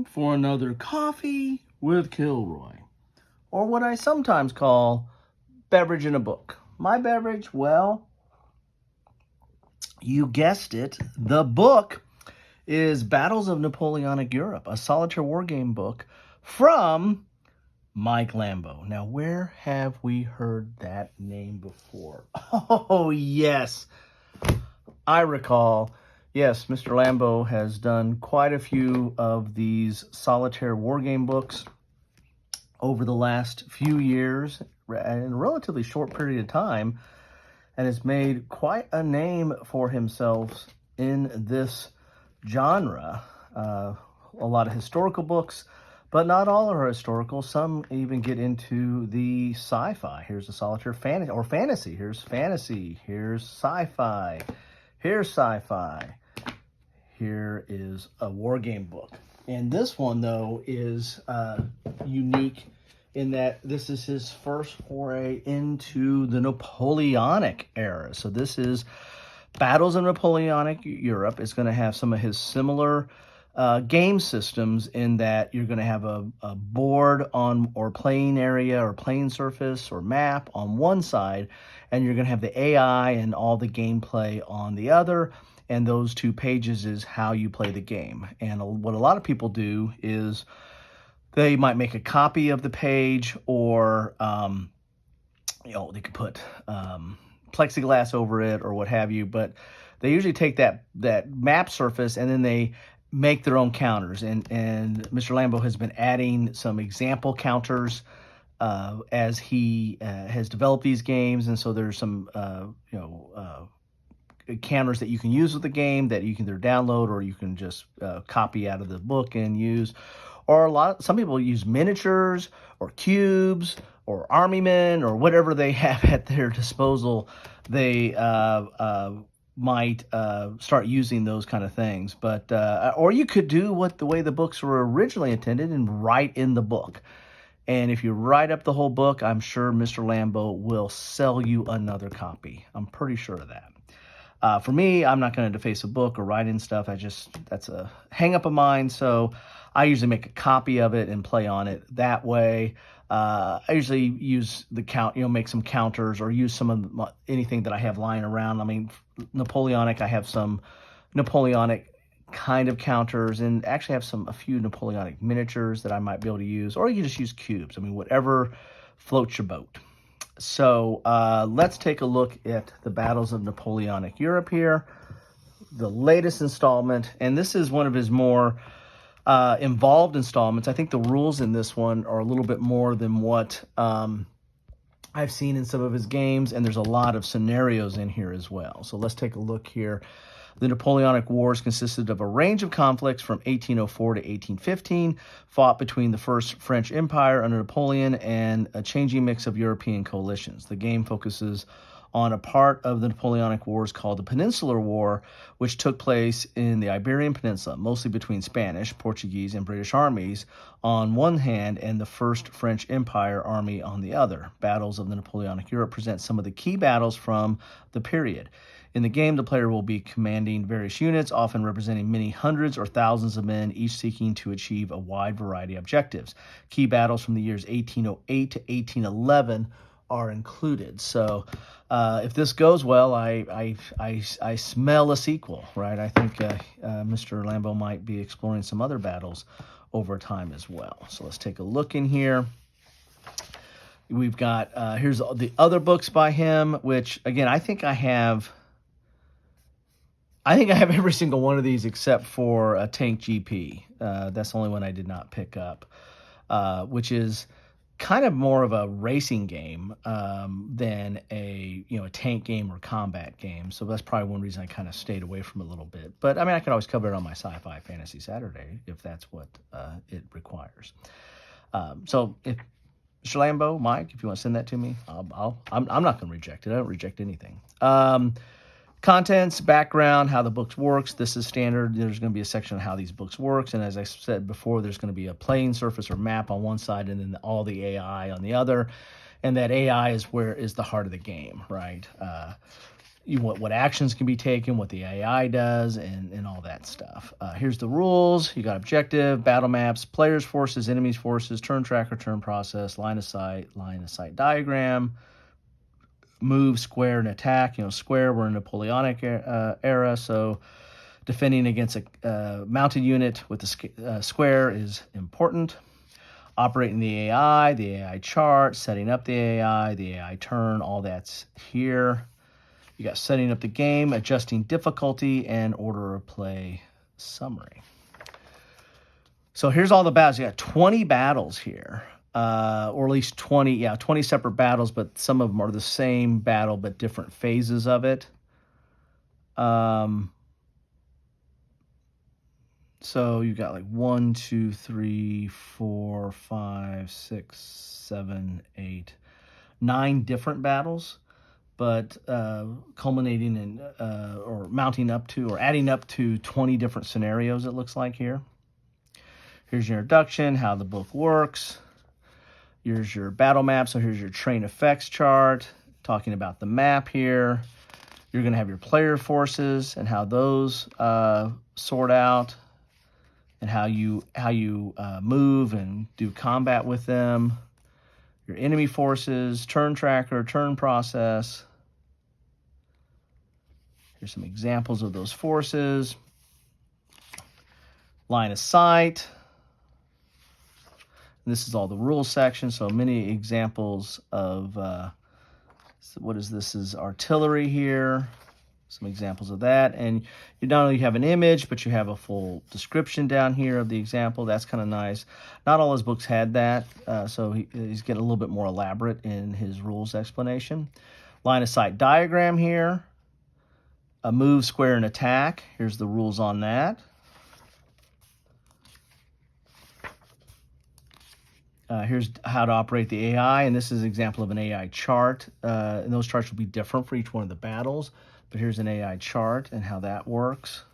for another coffee with Kilroy, or what I sometimes call beverage in a book. My beverage, well, you guessed it, the book is Battles of Napoleonic Europe, a solitaire wargame book from Mike Lambo. Now, where have we heard that name before? Oh, yes. I recall, yes, Mr. Lambo has done quite a few of these solitaire wargame books over the last few years in a relatively short period of time, and has made quite a name for himself in this genre. A lot of historical books, but not all are historical. Some even get into the sci-fi. Here's a solitaire fantasy, or fantasy. Here's fantasy. Here's sci-fi. Here's sci-fi. Here is a war game book. And this one, though, is unique in that this is his first foray into the Napoleonic era. So this is Battles of Napoleonic Europe. It's going to have some of his similar game systems in that you're going to have a board on or playing area or playing surface or map on one side, and you're going to have the AI and all the gameplay on the other. And those 2 pages is how you play the game. And what a lot of people do is they might make a copy of the page, or they could put plexiglass over it or what have you. But they usually take that map surface and then they make their own counters. And Mr. Lambo has been adding some example counters as he has developed these games. And so there's some counters that you can use with the game that you can either download or you can just copy out of the book and use. Or some people use miniatures or cubes or army men or whatever they have at their disposal. They might start using those kind of things. But or you could do the way the books were originally intended and write in the book. And if you write up the whole book, I'm sure Mr. Lambo will sell you another copy. I'm pretty sure of that. For me, I'm not going to deface a book or write in stuff. That's a hang up of mine. So I usually make a copy of it and play on it that way. I usually use make some counters or use some of anything that I have lying around. I mean, Napoleonic, I have some Napoleonic kind of counters, and actually have a few Napoleonic miniatures that I might be able to use, or you can just use cubes. I mean, whatever floats your boat. So let's take a look at the Battles of Napoleonic Europe here, the latest installment, and this is one of his more involved installments. I think the rules in this one are a little bit more than what I've seen in some of his games, and there's a lot of scenarios in here as well. So let's take a look here. The Napoleonic Wars consisted of a range of conflicts from 1804 to 1815, fought between the First French Empire under Napoleon and a changing mix of European coalitions. The game focuses on a part of the Napoleonic Wars called the Peninsular War, which took place in the Iberian Peninsula, mostly between Spanish, Portuguese, and British armies on one hand and the First French Empire army on the other. Battles of the Napoleonic Europe present some of the key battles from the period. In the game, the player will be commanding various units, often representing many hundreds or thousands of men, each seeking to achieve a wide variety of objectives. Key battles from the years 1808 to 1811 are included. So if this goes well, I smell a sequel, right? I think Mr. Lambo might be exploring some other battles over time as well. So let's take a look in here. We've got, here's the other books by him, which, again, I think I have every single one of these except for a Tank GP. That's the only one I did not pick up, which is kind of more of a racing game than a tank game or combat game. So that's probably one reason I kind of stayed away from it a little bit. But I mean, I can always cover it on my Sci-Fi Fantasy Saturday if that's what it requires. So if Mr. Lambo, Mike, if you want to send that to me, I'm not going to reject it. I don't reject anything. Contents, background, how the books works. This is standard. There's going to be a section on how these books works. And as I said before, there's going to be a playing surface or map on one side and then all the AI on the other. And that AI is the heart of the game, right? what actions can be taken, what the AI does, and all that stuff. Here's the rules. You got objective, battle maps, players' forces, enemies' forces, turn tracker, turn process, line of sight diagram, move, square, and attack. Square, we're in Napoleonic era, so defending against a mounted unit with the square is important. Operating the AI chart, setting up the AI turn, all that's here. You got setting up the game, adjusting difficulty, and order of play summary. So here's all the battles. You got 20 battles here, or at least 20 separate battles, but some of them are the same battle, but different phases of it. So you got like 1, 2, 3, 4, 5, 6, 7, 8, 9 different battles, but culminating in or mounting up to or adding up to 20 different scenarios, it looks like here. Here's your introduction, how the book works. Here's your battle map. So here's your train effects chart, talking about the map here. You're going to have your player forces and how those sort out, and how you move and do combat with them. Your enemy forces, turn tracker, turn process. Here's some examples of those forces. Line of sight. And this is all the rules section, so many examples of, what is this? Is artillery here. Some examples of that. And you not only have an image, but you have a full description down here of the example. That's kind of nice. Not all his books had that, so he's getting a little bit more elaborate in his rules explanation. Line of sight diagram here. A move, square, and attack. Here's the rules on that. Here's how to operate the AI, and this is an example of an AI chart. And those charts will be different for each one of the battles, but here's an AI chart and how that works.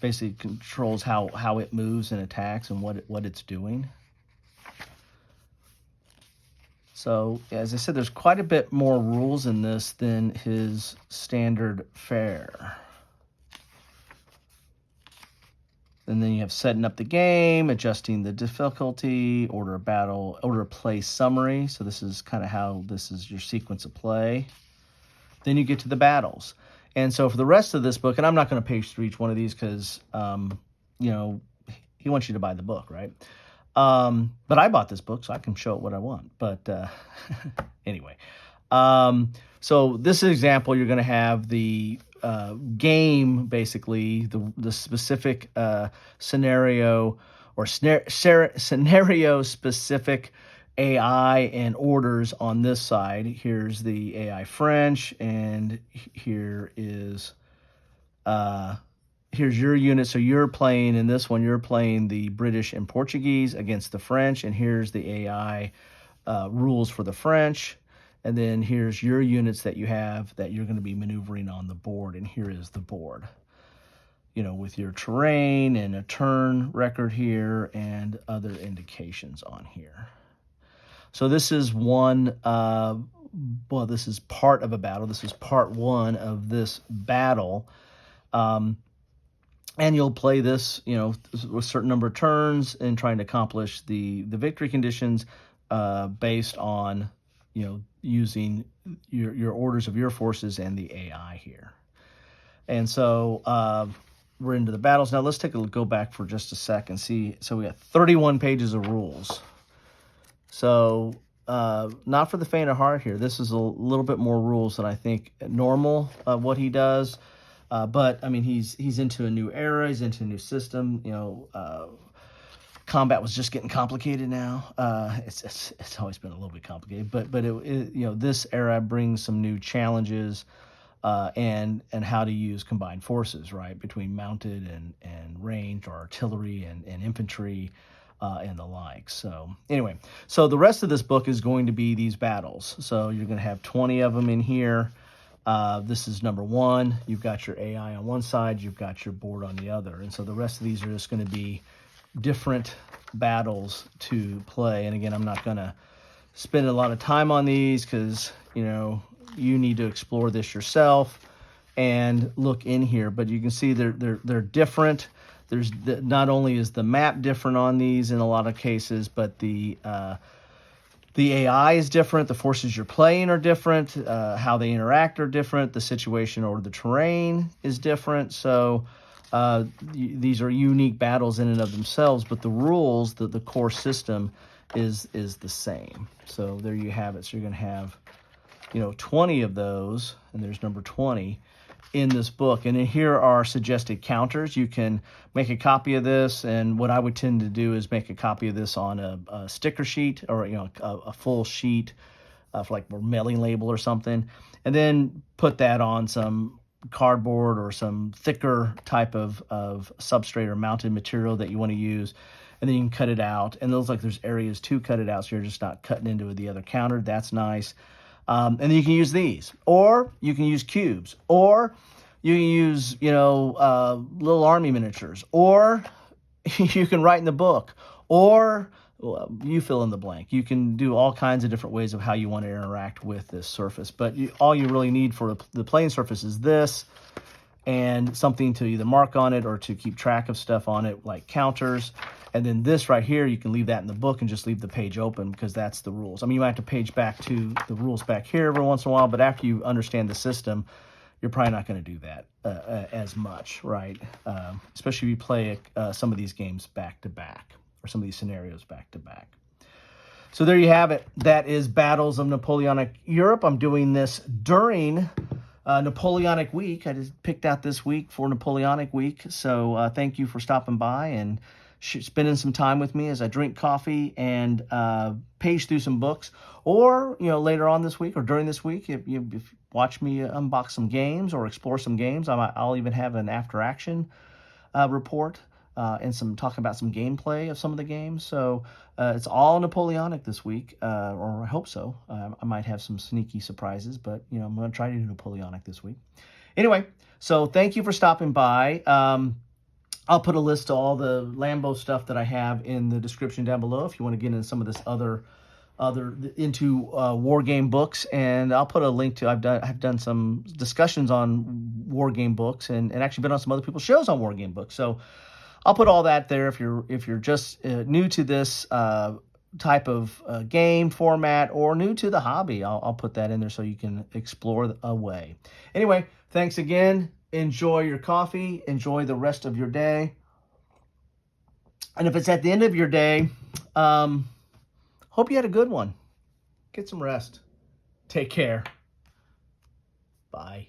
Basically controls how it moves and attacks and what it's doing. So, as I said, there's quite a bit more rules in this than his standard fare. And then you have setting up the game, adjusting the difficulty, order of battle, order of play summary. So this is kind of how this is your sequence of play. Then you get to the battles. And so for the rest of this book, and I'm not going to page through each one of these because, he wants you to buy the book, right? But I bought this book, so I can show it what I want. But anyway, so this example, you're going to have the game, basically, the specific scenario or scenario-specific AI and orders on this side. Here's the AI French, and here is here's your unit. So you're playing in this one, you're playing the British and Portuguese against the French, and here's the AI rules for the French. And then here's your units that you have that you're going to be maneuvering on the board, and here is the board. With your terrain and a turn record here and other indications on here. So this is one, this is part of a battle. This is part one of this battle. And you'll play this, with a certain number of turns and trying to accomplish the victory conditions based on, using your orders of your forces and the AI here. And so we're into the battles. Now let's go back for just a second. See, so we got 31 pages of rules. So not for the faint of heart here. This is a little bit more rules than I think normal of what he does. But I mean, he's into a new era. He's into a new system. Combat was just getting complicated now. It's always been a little bit complicated, but this era brings some new challenges and how to use combined forces, right, between mounted and ranged or artillery and infantry and the like. So anyway, so the rest of this book is going to be these battles. So you're going to have 20 of them in here. This is number one. You've got your AI on one side, you've got your board on the other. And so the rest of these are just going to be different battles to play. And again, I'm not going to spend a lot of time on these because, you need to explore this yourself. and look in here. But you can see they're different. Not only is the map different on these in a lot of cases, but the AI is different. The forces you're playing are different. How they interact are different. The situation or the terrain is different. So these are unique battles in and of themselves, but the rules, the core system is the same. So there you have it. So you're going to have, 20 of those, and there's number 20 in this book. And then here are suggested counters. You can make a copy of this, and what I would tend to do is make a copy of this on a sticker sheet, or a full sheet for like a mailing label or something, and then put that on some cardboard or some thicker type of substrate or mounted material that you want to use, and then you can cut it out. And it looks like there's areas to cut it out, so you're just not cutting into the other counter. That's nice. And then you can use these, or you can use cubes, or you can use, little army miniatures, or you can write in the book, or you fill in the blank. You can do all kinds of different ways of how you want to interact with this surface. But all you really need for the playing surface is this, and something to either mark on it or to keep track of stuff on it, like counters. And then this right here, you can leave that in the book and just leave the page open, because that's the rules. I mean, you might have to page back to the rules back here every once in a while, but after you understand the system, you're probably not going to do that as much, right? Especially if you play some of these games back to back, or some of these scenarios back to back. So there you have it. That is Battles of Napoleonic Europe. I'm doing this during Napoleonic Week. I just picked out this week for Napoleonic Week. So thank you for stopping by and spending some time with me as I drink coffee and page through some books. Or, later on this week or during this week, if you watch me unbox some games or explore some games, I'll even have an after action report and talking about some gameplay of some of the games. So it's all Napoleonic this week, or I hope so. I might have some sneaky surprises, but I'm going to try to do Napoleonic this week. Anyway, so thank you for stopping by. I'll put a list of all the Lambo stuff that I have in the description down below if you want to get into some of this other into Wargame Books, and I'll put a link to. I've done some discussions on Wargame Books, and actually been on some other people's shows on Wargame Books. So I'll put all that there if you're just new to this type of game format or new to the hobby. I'll put that in there so you can explore away. Anyway, thanks again. Enjoy your coffee. Enjoy the rest of your day. And if it's at the end of your day, hope you had a good one. Get some rest. Take care. Bye.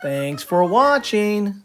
Thanks for watching.